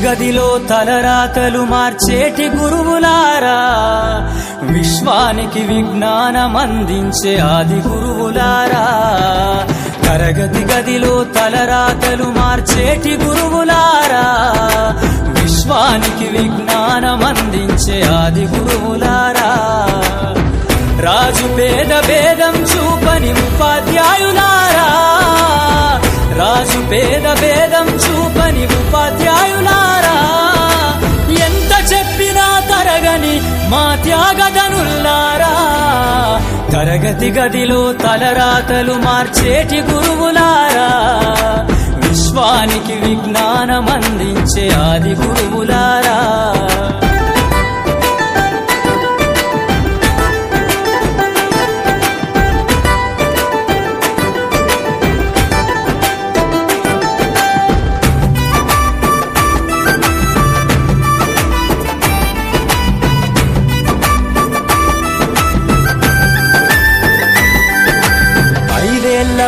గదిలో తలరాతలు మార్చేటి గురువులారా, విశ్వానికి విజ్ఞానమందించే ఆది గురువులారా. తరగతి గదిలో తలరాతలు మార్చేటి గురువులారా, విశ్వానికి విజ్ఞానమందించే ఆది గురువులారా. రాజు పేద భేదం చూపని ఉపాధ్యాయులారా, రాజు పేద భేదం చూపని ఉపాధ్యాయులారా. ఎంత చెప్పినా తరగని మా త్యాగదనుల్లారా, తరగతి గదిలో తలరాతలు మార్చేటి గురువులారా, విశ్వానికి విజ్ఞానమందించే ఆది గురువులారా.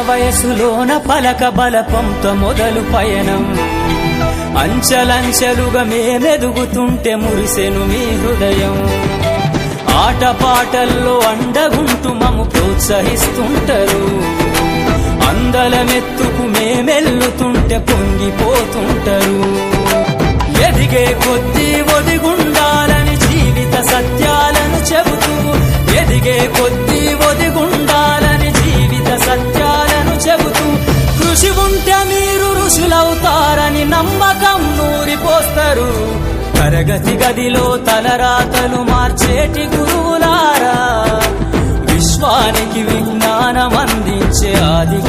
వయసులోన పలక బలపంతో మొదలు పయనం, అంచెలంచెలుగా మేమెదుగుతుంటే మురిసెను మీ హృదయం. ఆటపాటల్లో అండగుంటూ మము ప్రోత్సహిస్తుంటారు, అందలమెత్తుకు మేమెల్లుతుంటే పొంగిపోతుంటారు. ఎదిగే కొద్దీ ఒదిగుండాలని జీవిత సత్యాలను చెబుతూ, ఎదిగే కొద్దీ ఒదిగుండాలని జీవిత సత్యాలను చెబుతూ, కృషి ఉంటే మీరు ఋషులవుతారని నమ్మకం నూరిపోస్తారు. తరగతి గదిలో తలరాతలు మార్చేటి గురువులారా, విశ్వానికి విజ్ఞానమందించే ఆది